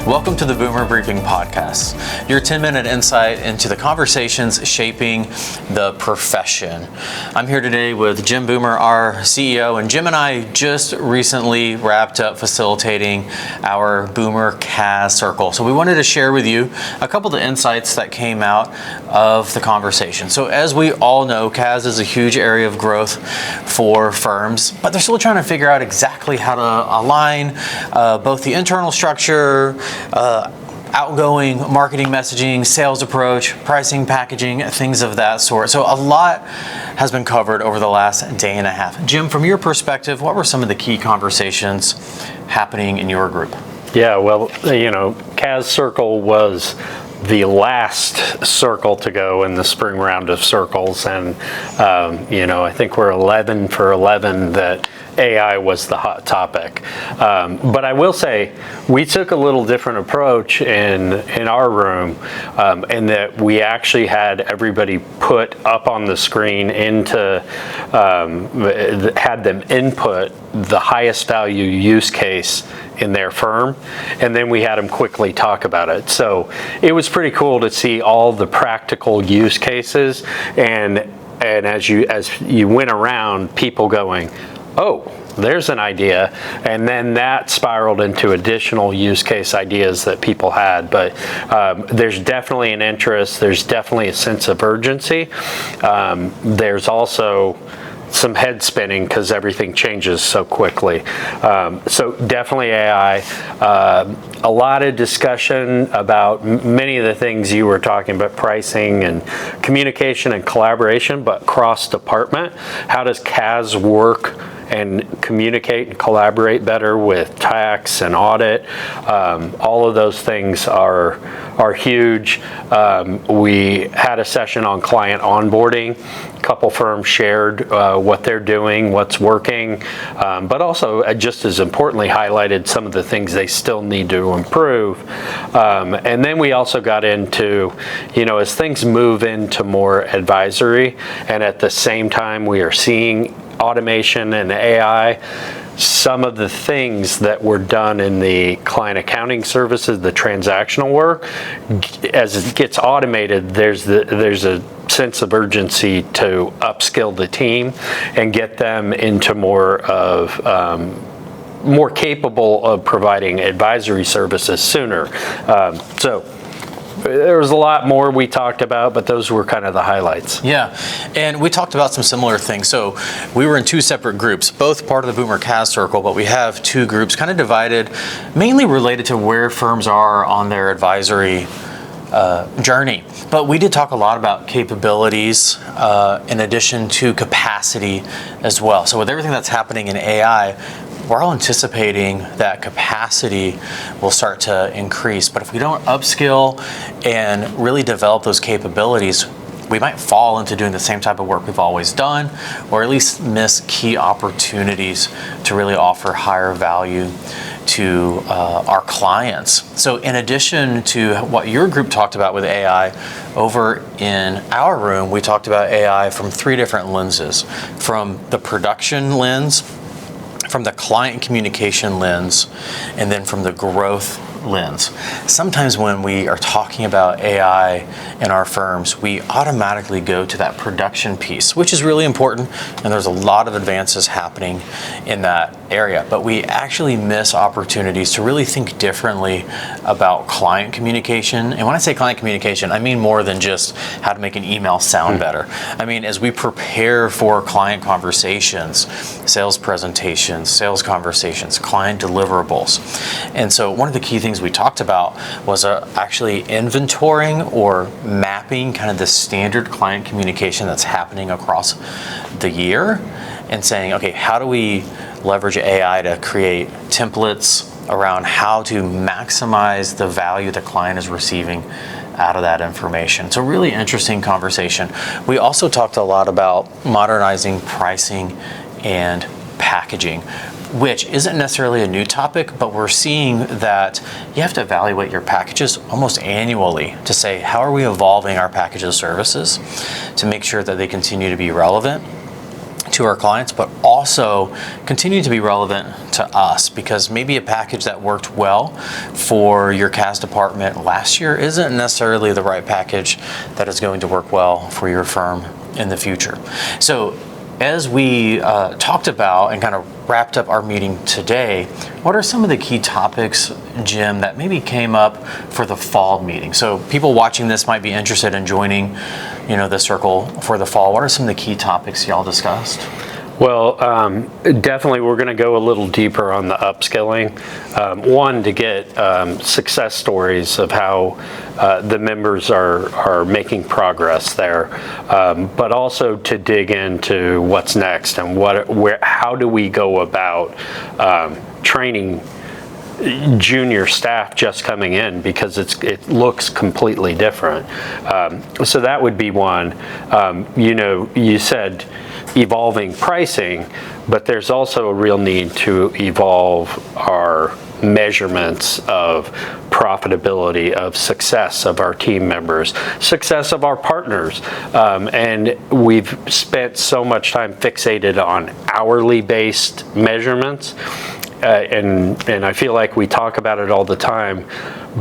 Welcome to the Boomer Briefing Podcast, your 10-minute insight into the conversations shaping the profession. I'm here today with Jim Boomer, our CEO, and Jim and I just recently wrapped up facilitating our Boomer CAAS Circle. So we wanted to share with you a couple of the insights that came out of the conversation. So as we all know, CAAS is a huge area of growth for firms, but they're still trying to figure out exactly how to align both the internal structure, outgoing marketing messaging, sales approach, pricing, packaging, things of that sort. So a lot has been covered over the last day and a half. Jim, from your perspective, what were some of the key conversations happening in your group? Yeah, well, CAAS Circle was the last circle to go in the spring round of circles, and I think we're 11 for 11 that AI was the hot topic. But I will say we took a little different approach in our room, in that we actually had everybody put up on the screen had them input the highest value use case in their firm, and then we had them quickly talk about it. So it was pretty cool to see all the practical use cases, and as you went around, people going, oh, there's an idea, and then that spiraled into additional use case ideas that people had. But there's definitely an interest, there's definitely a sense of urgency. There's also some head spinning because everything changes so quickly. So definitely AI. A lot of discussion about many of the things you were talking about, pricing and communication and collaboration, but cross-department. How does CAAS work and communicate and collaborate better with tax and audit? All of those things are huge. We had a session on client onboarding. A couple firms shared what they're doing, what's working, but also just as importantly highlighted some of the things they still need to improve. And then we also got into, as things move into more advisory, and at the same time we are seeing automation and AI, some of the things that were done in the client accounting services, the transactional work, as it gets automated, there's a sense of urgency to upskill the team and get them into more capable of providing advisory services sooner. So there was a lot more we talked about, but those were kind of the highlights. Yeah, and we talked about some similar things. So we were in two separate groups, both part of the Boomer CAAS Circle, but we have two groups kind of divided, mainly related to where firms are on their advisory journey. But we did talk a lot about capabilities in addition to capacity as well. So with everything that's happening in AI, we're all anticipating that capacity will start to increase. But if we don't upskill and really develop those capabilities, we might fall into doing the same type of work we've always done, or at least miss key opportunities to really offer higher value to our clients. So in addition to what your group talked about with AI, over in our room, we talked about AI from three different lenses: from the production lens, from the client communication lens, and then from the growth lens. Sometimes when we are talking about AI in our firms, we automatically go to that production piece, which is really important, and there's a lot of advances happening in that area. But we actually miss opportunities to really think differently about client communication. And when I say client communication, I mean more than just how to make an email sound better. I mean, as we prepare for client conversations, sales presentations, sales conversations, client deliverables. And so one of the key things we talked about was actually inventorying or mapping kind of the standard client communication that's happening across the year, and saying, okay, how do we leverage AI to create templates around how to maximize the value the client is receiving out of that information. It's a really interesting conversation. We also talked a lot about modernizing pricing and packaging, which isn't necessarily a new topic, but we're seeing that you have to evaluate your packages almost annually to say, how are we evolving our packages of services to make sure that they continue to be relevant to our clients, but also continue to be relevant to us, because maybe a package that worked well for your CAAS department last year isn't necessarily the right package that is going to work well for your firm in the future. So as we talked about and kind of wrapped up our meeting today, what are some of the key topics, Jim, that maybe came up for the fall meeting? So people watching this might be interested in joining, the circle for the fall. What are some of the key topics y'all discussed? Well, definitely we're going to go a little deeper on the upskilling. One, to get success stories of how the members are making progress there, but also to dig into what's next and how do we go about training junior staff just coming in, because it looks completely different. So that would be one. You said evolving pricing, but there's also a real need to evolve our measurements of profitability, of success of our team members, success of our partners. And we've spent so much time fixated on hourly based measurements. And I feel like we talk about it all the time,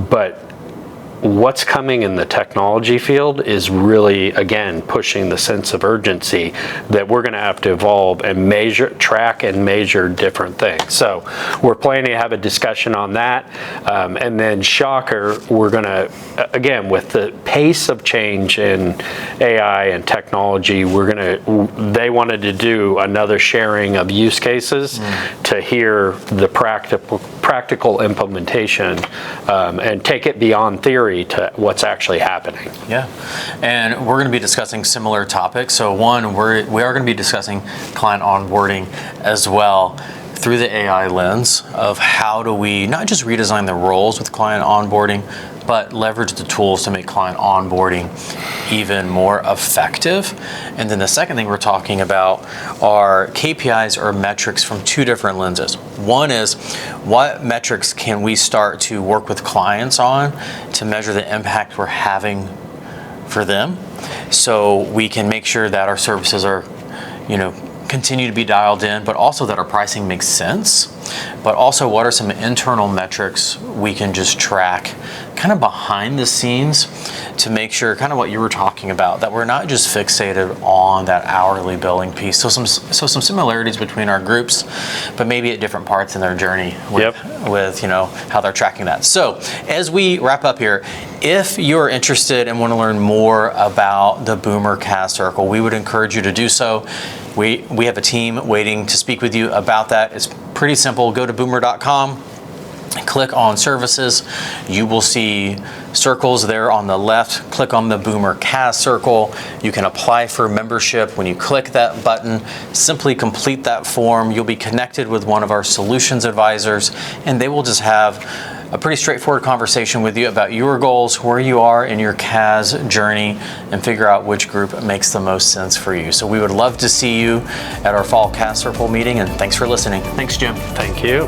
but what's coming in the technology field is really, again, pushing the sense of urgency that we're going to have to evolve and track and measure different things. So we're planning to have a discussion on that. And then shocker, we're going to, again, with the pace of change in AI and technology, they wanted to do another sharing of use cases to hear the practical implementation and take it beyond theory to what's actually happening. Yeah, and we're going to be discussing similar topics. So one, we are going to be discussing client onboarding as well through the AI lens of how do we not just redesign the roles with client onboarding, but leverage the tools to make client onboarding even more effective. And then the second thing we're talking about are KPIs or metrics from two different lenses. One is, what metrics can we start to work with clients on to measure the impact we're having for them, so we can make sure that our services are, continue to be dialed in, but also that our pricing makes sense. But also, what are some internal metrics we can just track kind of behind the scenes to make sure, kind of what you were talking about, that we're not just fixated on that hourly billing piece. So some similarities between our groups, but maybe at different parts in their journey with how they're tracking that. So as we wrap up here, if you're interested and want to learn more about the Boomer CAAS Circle, we would encourage you to do so. We have a team waiting to speak with you about that. It's pretty simple. Go to boomer.com, click on services. You will see circles there on the left. Click on the Boomer CAAS Circle. You can apply for membership. When you click that button, simply complete that form. You'll be connected with one of our solutions advisors, and they will just have a pretty straightforward conversation with you about your goals, where you are in your CAAS journey, and figure out which group makes the most sense for you. So we would love to see you at our fall CAAS Circle meeting, and thanks for listening. Thanks, Jim. Thank you.